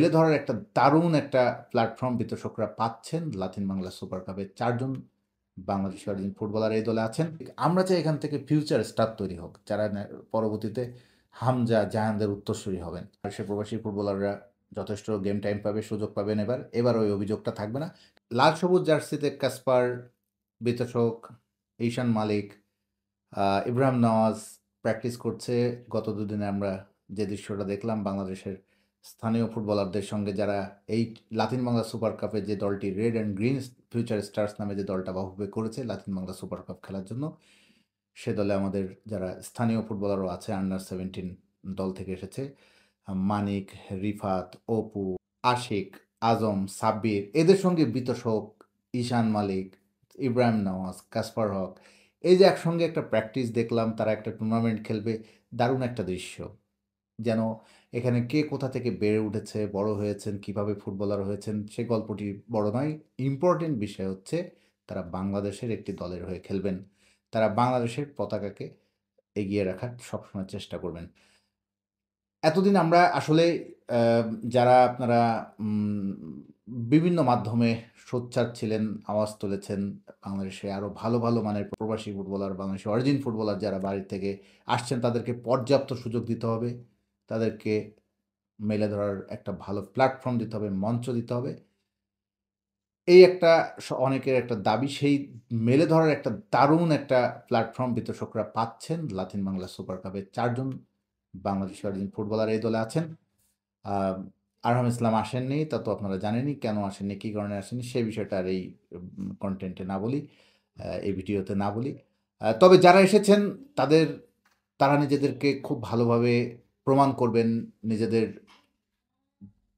মেলে ধরার একটা দারুণ একটা প্ল্যাটফর্ম বিতর্করা পাচ্ছেন। লাতিন বাংলা সুপার কাপে ৪ জন বাংলাদেশি অরিজিন ফুটবলার এই দলে আছেন। আমরা চাই এখান থেকে ফিউচার স্টার তৈরি হোক, যারা পরবর্তীতে হামজা, জায়ানদের উত্তরসূরি হবেন। আর সে প্রবাসী ফুটবলাররা যথেষ্ট গেম টাইম পাবে, সুযোগ পাবেন এবার ওই অভিযোগটা থাকবে না। লাল সবুজ জার্সিতে কাসপার, বিতর্ক, ঈশান মালিক, ইব্রাহিম নওয়াজ প্র্যাকটিস করছে। গত দুদিনে আমরা যে দৃশ্যটা দেখলাম বাংলাদেশের স্থানীয় ফুটবলারদের সঙ্গে, যারা এই লাতিন বাংলা সুপার কাপে যে দলটি red and green future stars নামে যে দলটা বাহুবে করেছে লাতিন বাংলা সুপার কাপ খেলার জন্য, সে দলে আমাদের যারা স্থানীয় ফুটবলারও আছে, আন্ডার 17 দল থেকে এসেছে, মানিক, রিফাত, অপু, আশিক, আজম, সাব্বির, এদের সঙ্গে বিতর্ক, ঈশান মালিক, ইব্রাহিম নওয়াজ, কাসপার হক, এই যে একসঙ্গে একটা প্র্যাকটিস দেখলাম, তারা একটা টুর্নামেন্ট খেলবে, দারুণ একটা দৃশ্য। যেন এখানে কে কোথা থেকে বেড়ে উঠেছে, বড় হয়েছেন, কিভাবে ফুটবলার হয়েছেন, সে গল্পটি বড় নয়। ইম্পর্টেন্ট বিষয় হচ্ছে তারা বাংলাদেশের একটি দলের হয়ে খেলবেন। তারা বাংলাদেশের পতাকাকে এগিয়ে রাখার সবসময় চেষ্টা করবেন। এতদিন আমরা আসলে যারা আপনারা বিভিন্ন মাধ্যমে সোচ্চার ছিলেন, আওয়াজ তুলেছেন, বাংলাদেশে আরও ভালো ভালো মানের প্রবাসী ফুটবলার, বাংলাদেশি অরিজিন ফুটবলার যারা বাইরে থেকে আসছেন, তাদেরকে পর্যাপ্ত সুযোগ দিতে হবে, তাদেরকে মেলে ধরার একটা ভালো প্ল্যাটফর্ম দিতে হবে, মঞ্চ দিতে হবে। এই একটা অনেকের একটা দাবি, সেই মেলে ধরার একটা দারুণ একটা প্ল্যাটফর্ম বিতর্করা পাচ্ছেন। লাতিন বাংলা সুপার কাপে ৪ জন বাংলাদেশি অরিজিন ফুটবলার এই দলে আছেন। আরহাম ইসলাম আসেননি, তা তো আপনারা জানেনই কেন আসেননি, কী কারণে আসেননি, সেই বিষয়টা আর এই কন্টেন্টে না বলি, এই ভিডিওতে না বলি। তবে যারা এসেছেন তারা নিজেদেরকে খুব ভালোভাবে প্রমাণ করবেন, নিজেদের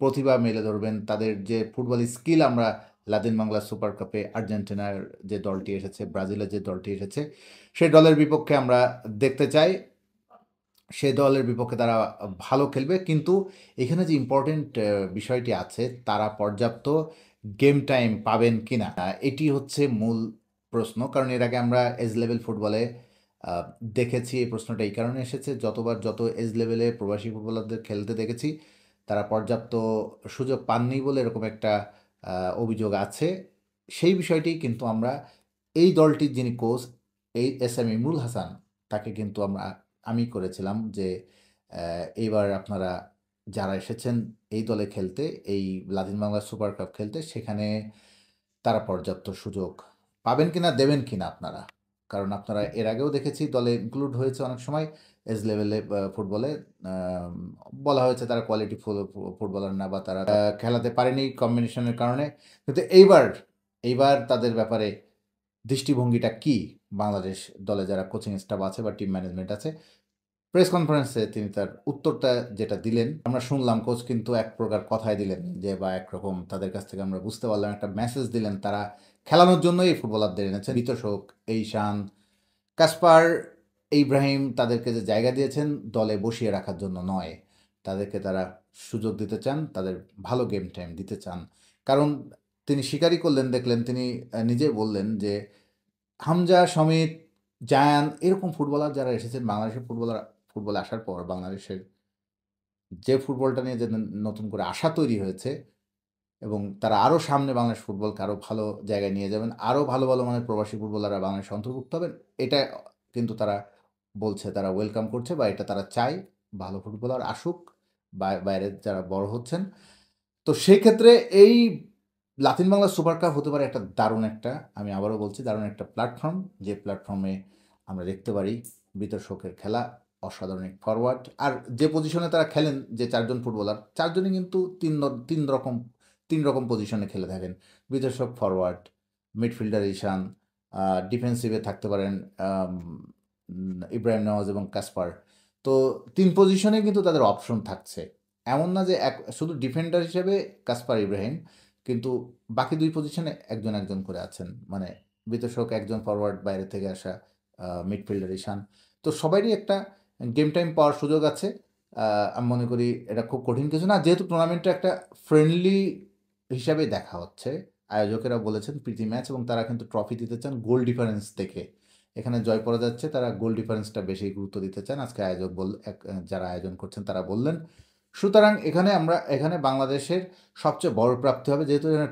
প্রতিভা মেলে ধরবেন, তাদের যে ফুটবল স্কিল আমরা লাতিন বাংলা সুপার কাপে আর্জেন্টিনার যে দলটি এসেছে, ব্রাজিলের যে দলটি এসেছে, সেই দলের বিপক্ষে আমরা দেখতে চাই। সে দলের বিপক্ষে তারা ভালো খেলবে, কিন্তু এখানে যে ইম্পর্টেন্ট বিষয়টি আছে, তারা পর্যাপ্ত গেম টাইম পাবেন কিনা, এটি হচ্ছে মূল প্রশ্ন। কারণ এর আগে আমরা এজ লেভেল ফুটবলে দেখেছি, এই প্রশ্নটা এই কারণে এসেছে, যত এজ লেভেলে প্রবাসী ফুটবলারদের খেলতে দেখেছি, তারা পর্যাপ্ত সুযোগ পাননি বলে এরকম একটা অভিযোগ আছে। সেই বিষয়টি কিন্তু আমরা এই দলটির যিনি coach, S M Imrul Hasan, তাকে কিন্তু আমি করেছিলাম যে এইবার আপনারা যারা এসেছেন এই দলে খেলতে, এই লাতিন বাংলা সুপার কাপ খেলতে, সেখানে তারা পর্যাপ্ত সুযোগ পাবেন কিনা, দেবেন কিনা আপনারা। কারণ আপনারা এর আগেও দেখেছি দলে ইনক্লুড হয়েছে অনেক সময় এজ লেভেলে ফুটবলে, বলা হয়েছে তারা কোয়ালিটি ফুটবলার না, বা তারা খেলাতে পারেনি কম্বিনেশনের কারণে। কিন্তু এইবার তাদের ব্যাপারে দৃষ্টিভঙ্গিটা কি, বাংলাদেশ দলে যারা কোচিং স্টাফ আছে বা টিম ম্যানেজমেন্ট আছে, প্রেস কনফারেন্সে তিনি তার উত্তরটা যেটা দিলেন, আমরা শুনলাম, কোচ কিন্তু এক প্রকার কথাই দিলেন যে, বা একরকম তাদের কাছ থেকে আমরা বুঝতে পারলাম একটা মেসেজ দিলেন, তারা খেলানোর জন্যই এই ফুটবলারদের এনেছেন। বিতর্ক, ঈশান, কাসপার, ইব্রাহিম, তাদেরকে যে জায়গা দিয়েছেন দলে বসিয়ে রাখার জন্য নয়, তাদেরকে তারা সুযোগ দিতে চান, তাদের ভালো গেম টাইম দিতে চান। কারণ তিনি স্বীকারই করলেন, দেখলেন, তিনি নিজে বললেন যে হামজা, সমিত, জায়ান, এরকম ফুটবলার যারা এসেছেন বাংলাদেশের ফুটবলে আসার পর, বাংলাদেশের যে ফুটবলটা নিয়ে যে নতুন করে আশা তৈরি হয়েছে, এবং তারা আরও সামনে বাংলাদেশ ফুটবলকে আরও ভালো জায়গায় নিয়ে যাবেন, আরও ভালো ভালো মানের প্রবাসী ফুটবলাররা বাংলাদেশে অন্তর্ভুক্ত হবেন, এটা কিন্তু তারা বলছে, তারা ওয়েলকাম করছে, বা এটা তারা চায় ভালো ফুটবলার আসুক, বাইরে যারা বড় হচ্ছেন। তো সেক্ষেত্রে এই লাতিন বাংলা সুপার কাপ হতে পারে একটা দারুণ একটা, আমি আবারও বলছি, দারুণ একটা প্ল্যাটফর্ম, যে প্ল্যাটফর্মে আমরা দেখতে পারি বিতর্কের খেলা, অসাধারণ ফরওয়ার্ড, আর যে পজিশনে তারা খেলেন, যে 4 জন ফুটবলার, 4 জনই কিন্তু তিন রকম পজিশনে খেলে থাকেন। বিতর্ক ফরওয়ার্ড, মিডফিল্ডার ঈশান, ডিফেন্সিভে থাকতে পারেন ইব্রাহিম নওয়াজ এবং কাসপার। তো 3 পজিশনে কিন্তু তাদের অপশন থাকছে। এমন না যে শুধু ডিফেন্ডার হিসেবে কাসপার, ইব্রাহিম, কিন্তু বাকি 2 পজিশনে একজন করে আছেন। মানে বিতর্ক একজন ফরওয়ার্ড, বাইরে থেকে আসা মিডফিল্ডার ঈশান। তো সবারই একটা গেম টাইম পাওয়ার সুযোগ আছে। আমি মনে করি এটা খুব কঠিন কিছু না। যেহেতু টুর্নামেন্টটা একটা ফ্রেন্ডলি হিসাবে দেখা হচ্ছে, আয়োজকেরা বলেছেন প্রীতি ম্যাচ, এবং তারা কিন্তু ট্রফি দিতে চান গোল ডিফারেন্স দেখে। এখানে জয় পড়া যাচ্ছে, তারা গোল ডিফারেন্সটা বেশি গুরুত্ব দিতে চান। আজকে যারা আয়োজন করছেন তারা বললেন। সুতরাং এখানে বাংলাদেশের সবচেয়ে বড় প্রাপ্তি হবে যেহেতু এখানে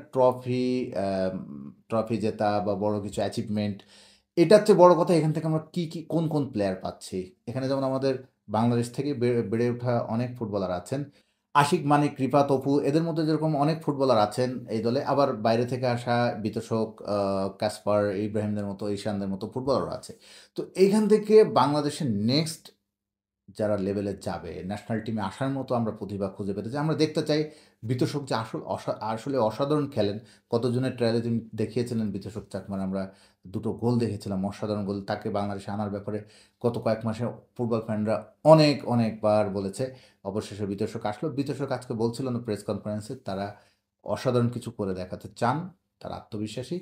ট্রফি জেতা বা বড় কিছু অ্যাচিভমেন্ট, এটার চেয়ে বড় কথা এখান থেকে আমরা কোন প্লেয়ার পাচ্ছি। এখানে যেমন আমাদের বাংলাদেশ থেকে বেড়ে ওঠা অনেক ফুটবলার আছেন। আশিক মানিক, রিফাত অপু এদের মধ্যে যেরকম অনেক ফুটবলার আছেন এই দলে, আবার বাইরে থেকে আসা বিতোষক, কাসপার, ইব্রাহিমদের মতো, ঈশানদের মতো ফুটবলারও আছে। তো এইখান থেকে বাংলাদেশের নেক্সট যারা লেভেলে যাবে, ন্যাশনাল টিমে আসার মতো আমরা প্রতিভা খুঁজে পেতে চাই। আমরা দেখতে চাই বিতোষক যে আসলে অসাধারণ খেলেন। কতজনের ট্রায়ালে তিনি দেখিয়েছিলেন বিতোষক চাকমার, আমরা ২ টো গোল দেখেছিলাম, অসাধারণ গোল। তাকে বাংলাদেশে আনার ব্যাপারে গত কয়েক মাসে ফুটবল ফ্যানরা অনেকবার বলেছে। অবশেষে বিতোষক আসলো। বিতোষক আজকে বলছিলেন প্রেস কনফারেন্সে তারা অসাধারণ কিছু করে দেখাতে চান, তারা আত্মবিশ্বাসী।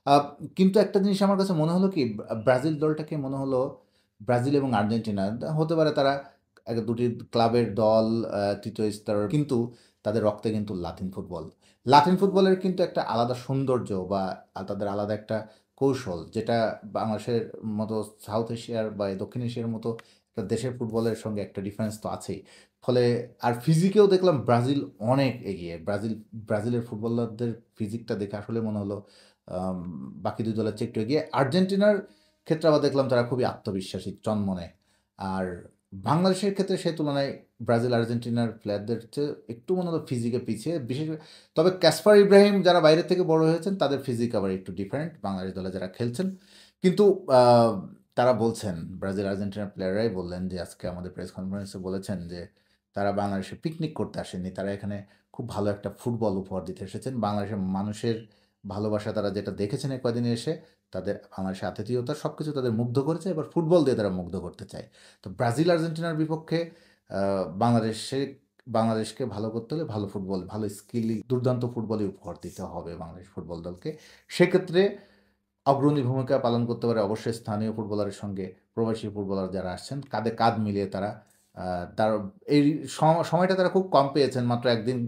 আ কিন্তু একটা জিনিস আমার কাছে মনে হলো কি, ব্রাজিল দলটাকে মনে হলো ব্রাজিল এবং আর্জেন্টিনা হতে পারে তারা ২টি ক্লাবের দল, ৩য় স্তরের, কিন্তু তাদের রক্তে কিন্তু লাতিন ফুটবল। লাতিন ফুটবলের কিন্তু একটা আলাদা সৌন্দর্য বা তাদের আলাদা একটা কৌশল, যেটা বাংলাদেশের মতো সাউথ এশিয়ার বা দক্ষিণ এশিয়ার মতো একটা দেশের ফুটবলের সঙ্গে একটা ডিফারেন্স তো আছেই। ফলে আর ফিজিকেও দেখলাম ব্রাজিল অনেক এগিয়ে। ব্রাজিলের ফুটবলারদের ফিজিকটা দেখে আসলে মনে হলো আম বাকি ২ দলের চেয়ে একটু এগিয়ে। আর্জেন্টিনার ক্ষেত্রে আবার দেখলাম তারা খুবই আত্মবিশ্বাসী, চনমনে। আর বাংলাদেশের ক্ষেত্রে সে তুলনায় ব্রাজিল, আর্জেন্টিনার প্লেয়ারদের চেয়ে একটু মনে হলো ফিজিকে পিছিয়ে। তবে ক্যাসপার ইব্রাহিম যারা বাইরে থেকে বড় হয়েছেন তাদের ফিজিক আবার একটু ডিফারেন্ট বাংলাদেশ দলে যারা খেলছেন। কিন্তু আ তারা বলছেন, ব্রাজিল, আর্জেন্টিনার প্লেয়াররাই বললেন যে আজকে আমাদের প্রেস কনফারেন্সে বলেছেন যে তারা বাংলাদেশে পিকনিক করতে আসেননি। তারা এখানে খুব ভালো একটা ফুটবল উপহার দিতে এসেছেন। বাংলাদেশের মানুষের ভালোবাসা তারা যেটা দেখেছেন এই কয়দিনে এসে, তাদের বাংলাদেশের আতিথেয়তা সবকিছু তাদের মুগ্ধ করেছে। এবার ফুটবল দিয়ে তারা মুগ্ধ করতে চায়। তো ব্রাজিল, আর্জেন্টিনার বিপক্ষে আ বাংলাদেশে বাংলাদেশকে ভালো করতে হলে ভালো ফুটবল, ভালো স্কিলি, দুর্দান্ত ফুটবলই উপহার দিতে হবে বাংলাদেশ ফুটবল দলকে। সেক্ষেত্রে অগ্রণী ভূমিকা পালন করতে পারে অবশ্যই স্থানীয় ফুটবলারের সঙ্গে প্রবাসী ফুটবলার যারা আসছেন, কাঁধে কাঁধ মিলিয়ে তারা আ তার এই সময়টা তারা খুব কম পেয়েছেন। মাত্র ১ দিন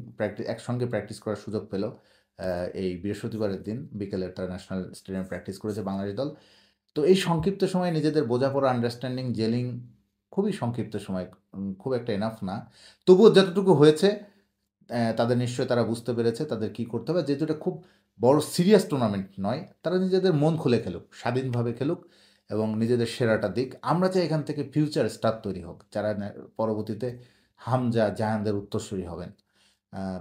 একসঙ্গে প্র্যাকটিস করার সুযোগ পেল। এই বৃহস্পতিবারের দিন বিকেলে তারা ন্যাশনাল স্টেডিয়ামে প্র্যাকটিস করেছে বাংলাদেশ দল। তো এই সংক্ষিপ্ত সময়ে নিজেদের বোঝাপড়া, আন্ডারস্ট্যান্ডিং, জেলিং খুবই সংক্ষিপ্ত সময়, খুব একটা এনাফ না। তবুও যতটুকু হয়েছে তাদের নিশ্চয়ই তারা বুঝতে পেরেছে তাদের কি করতে হবে। যেহেতু এটা খুব বড় সিরিয়াস টুর্নামেন্ট নয়, তারা নিজেদের মন খুলে খেলুক, স্বাধীনভাবে খেলুক এবং নিজেদের সেরাটা দিক। আমরা চাই এখান থেকে ফিউচার স্টার তৈরি হোক, যারা পরবর্তীতে হামজা, জায়ানদের উত্তরসূরি হবেন।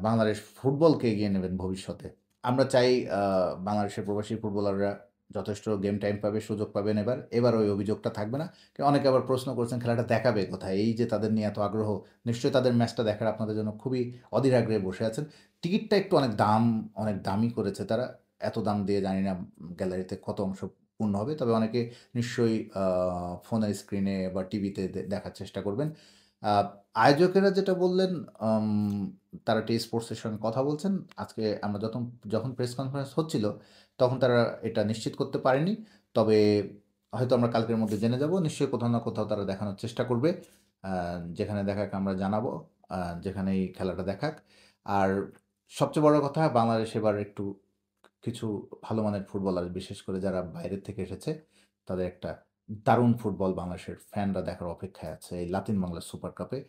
বাংলাদেশ ফুটবলকে এগিয়ে নেবেন ভবিষ্যতে। আমরা চাই আ বাংলাদেশের প্রবাসী ফুটবলাররা যথেষ্ট গেম টাইম পাবে, সুযোগ পাবেন এবার। এবার ওই অভিযোগটা থাকবে না। অনেকে আবার প্রশ্ন করছেন খেলাটা দেখাবে কোথায়? এই যে তাদের নিয়ে এত আগ্রহ, নিশ্চয়ই তাদের ম্যাচটা দেখার আপনাদের জন্য খুবই অধীর আগ্রহে বসে আছেন। টিকিটটা একটু অনেক দামি করেছে তারা। এত দাম দিয়ে জানি না গ্যালারিতে কত অংশ পূর্ণ হবে। তবে অনেকে নিশ্চয়ই ফোনের স্ক্রিনে বা টিভিতে দেখার চেষ্টা করবেন। আ আয়োজকেরা যেটা বললেন, আম তারা টি-স্পোর্টস এর সঙ্গে কথা বলছেন। আজকে আমরা যখন প্রেস কনফারেন্স হচ্ছিল, তখন তারা এটা নিশ্চিত করতে পারেনি। তবে হয়তো আমরা কালকের মধ্যে জেনে যাব। নিশ্চয়ই কোথাও না কোথাও তারা দেখানোর চেষ্টা করবে। আ যেখানে দেখাক আমরা জানাবো। যেখানেই খেলাটা দেখাক। আর সবচেয়ে বড় কথা, বাংলাদেশ এবার একটু কিছু ভালো মানের ফুটবলার, বিশেষ করে যারা বাইরের থেকে এসেছে, তাদের একটা দারুণ ফুটবল বাংলাদেশের ফ্যানরা দেখার অপেক্ষায় আছে এই লাতিন বাংলা সুপার কাপে।